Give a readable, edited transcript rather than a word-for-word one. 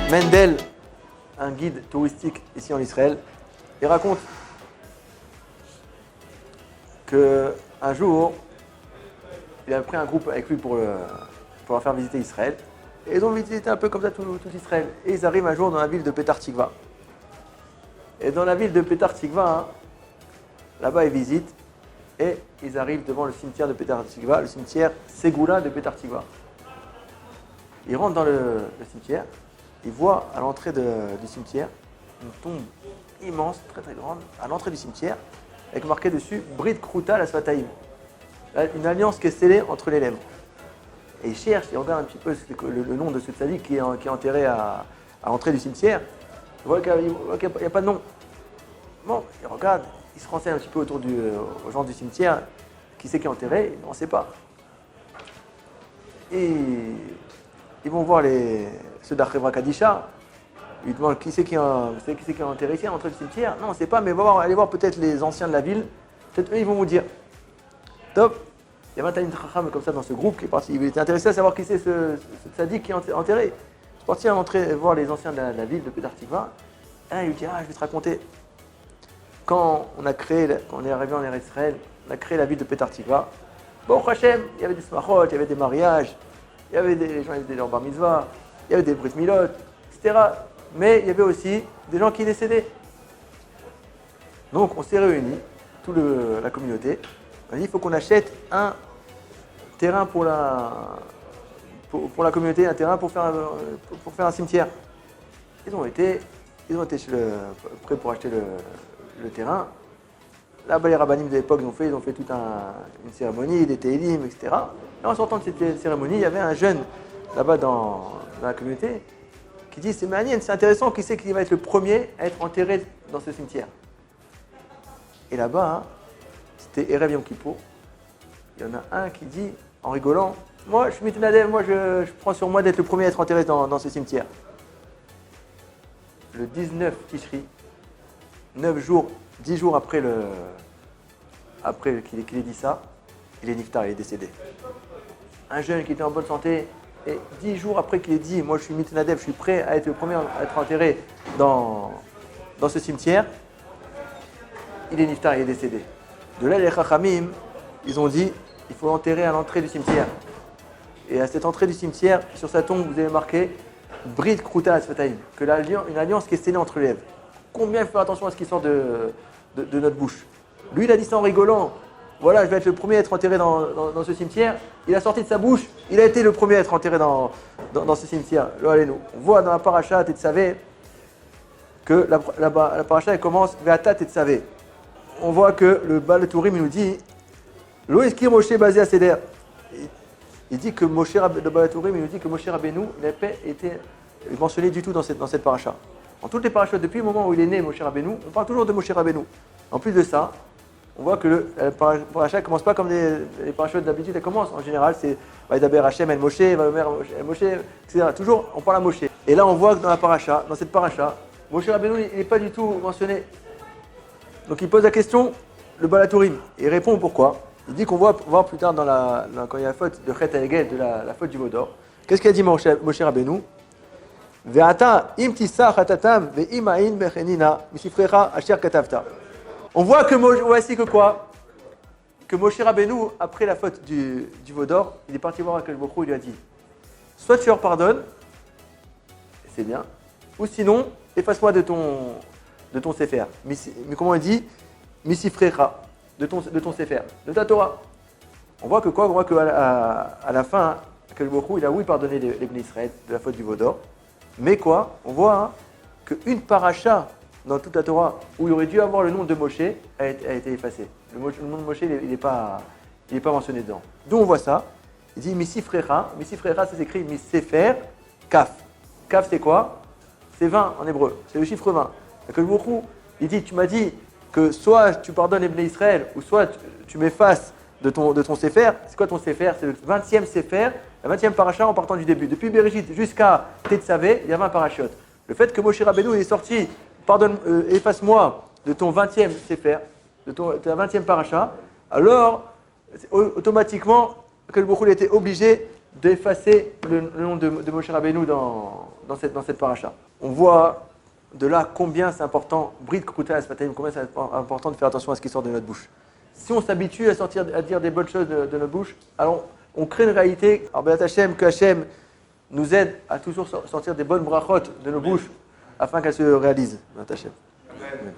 Mendel, un guide touristique ici en Israël, il raconte qu'un jour, il a pris un groupe avec lui pour leur faire visiter Israël. Et ils ont visité un peu comme ça tout Israël. Et ils arrivent un jour dans la ville de Petar Tikva. Et dans la ville de Petar Tikva, là-bas ils visitent et ils arrivent devant le cimetière de Petar Tikva, le cimetière Ségoula de Petar Tikva. Ils rentrent dans le cimetière, ils voient à l'entrée du cimetière une tombe immense, très très grande, à l'entrée du cimetière, avec marqué dessus Brit Kruta la Sfataim, une alliance qui est scellée entre les lèvres. Et ils cherchent, ils regardent un petit peu le nom de ce tzaddik qui est enterré à l'entrée du cimetière. Ils voient qu'il n'y a pas de nom. Bon, ils regardent, ils se renseignent un petit peu aux gens du cimetière, qui c'est qui est enterré, on ne sait pas. Et ils vont voir ceux d'Achevra Kadisha, ils demandent qui c'est qui est enterré ici à l'entrée du cimetière. Non, on ne sait pas, mais allez voir peut-être les anciens de la ville, peut-être eux ils vont vous dire. Top. Il y avait un Talmid Chacham comme ça dans ce groupe qui est parti. Il était intéressé à savoir qui c'est ce tzaddik qui est enterré. Il est parti à l'entrée voir les anciens de la ville de Petar Tikva. Et il lui dit je vais te raconter. Quand on est arrivé en Eretz Israël, on a créé la ville de Petar Tikva. Bon, Hachem, il y avait des smachot, il y avait des mariages, il y avait les gens qui faisaient leur bar mitzvah, il y avait des brit milot, etc. Mais il y avait aussi des gens qui décédaient. Donc on s'est réunis, toute la communauté. On a dit il faut qu'on achète un terrain pour la communauté, un terrain pour faire un cimetière. Ils ont été prêts pour acheter le terrain. Là-bas, les rabbinim de l'époque, ils ont fait toute une cérémonie, des télim, etc. Et en sortant de cette cérémonie, il y avait un jeune là-bas dans la communauté qui dit c'est intéressant, qui c'est qui va être le premier à être enterré dans ce cimetière. Et là-bas, c'était Erev Yom Kippour. Il y en a un qui dit, en rigolant, moi je suis Mitnadev, moi je prends sur moi d'être le premier à être enterré dans ce cimetière. Le 19 Tishri, 10 jours après qu'il ait dit ça, il est niftar, il est décédé. Un jeune qui était en bonne santé, et 10 jours après qu'il ait dit, moi je suis Mitnadev, je suis prêt à être le premier à être enterré dans ce cimetière, il est niftar, il est décédé. De là, les Chachamim, ils ont dit, il faut l'enterrer à l'entrée du cimetière. Et à cette entrée du cimetière, sur sa tombe, vous avez marqué Brit Kruta Asfataim, une alliance qui est scellée entre les lèvres. Combien il faut faire attention à ce qui sort de notre bouche. Lui, il a dit ça en rigolant. Voilà, je vais être le premier à être enterré dans ce cimetière. Il a sorti de sa bouche, il a été le premier à être enterré dans ce cimetière. Là, allez-nous. On voit dans la paracha Tetzavé que la paracha elle commence Ve'ata Tetzavé. On voit que le Baal Tourim nous dit Lo Eskir Moshe basé à Seder. Il dit que le Baal Tourim nous dit que Moshe Rabbeinu n'a pas été mentionné du tout dans cette paracha. En toutes les parachutes, depuis le moment où il est né, Moshe Rabbeinu, on parle toujours de Moshe Rabbeinu. En plus de ça, on voit que la paracha ne commence pas comme les parachutes d'habitude, elle commence en général, c'est Vaïdaber Hashem El Moshe, Vaïdaber El Moshe, etc. Toujours, on parle à Moshe. Et là, on voit que dans cette paracha, Moshe Rabbeinu, il n'est pas du tout mentionné. Donc il pose la question, le Baal Tourim, et il répond pourquoi. Il dit qu'on va voir plus tard quand il y a la faute de Chet HaEgel, de la faute du veau d'or. Qu'est-ce qu'il a dit Moshe Rabbeinu? Ve'ata im tisa chatatam ve'im ain bechenina misifrecha asher katavta. On voit que voici que quoi? Que Moshe Rabbeinu, après la faute du veau d'or, il est parti voir Akadosh Baruch Hu, il lui a dit soit tu leur pardonnes, c'est bien, ou sinon efface-moi de ton sefer. Mais comment il dit? Misifrecha, de ton sefer, de ta Torah. On voit que quoi? On voit qu'à la fin, Akadosh Baruch Hu, il a pardonné les Bnei Israël de la faute du veau d'or. Mais quoi? On voit qu'une paracha dans toute la Torah où il aurait dû avoir le nom de Moshe a été effacé. Le nom de Moshe, il n'est pas mentionné dedans. D'où on voit ça? Il dit Misifrecha. Misifrecha, ça s'écrit Misefer Kaf. Kaf, c'est quoi? C'est 20 en hébreu. C'est le chiffre 20. Il dit tu m'as dit que soit tu pardonnes les Bnei Israël ou soit tu m'effaces de ton Sefer. C'est quoi ton Sefer? C'est le 20e Sefer, la 20e paracha en partant du début. Depuis Bereshit jusqu'à Tetzavé, il y a 20 parachutes. Le fait que Moshe Rabbeinu est sorti, efface-moi de ton 20e Sefer, de ta 20e paracha, alors automatiquement, que le Baruch était obligé d'effacer le nom de Moshe Rabbeinu dans cette paracha. On voit de là combien c'est important, Brit Kokuta Asfataim, combien c'est important de faire attention à ce qui sort de notre bouche. Si on s'habitue à dire des bonnes choses de notre bouche, alors on crée une réalité. Alors, Béat Hashem, que Hashem nous aide à toujours sortir des bonnes brachot de nos bouches afin qu'elles se réalisent. Béat Hashem. Amen.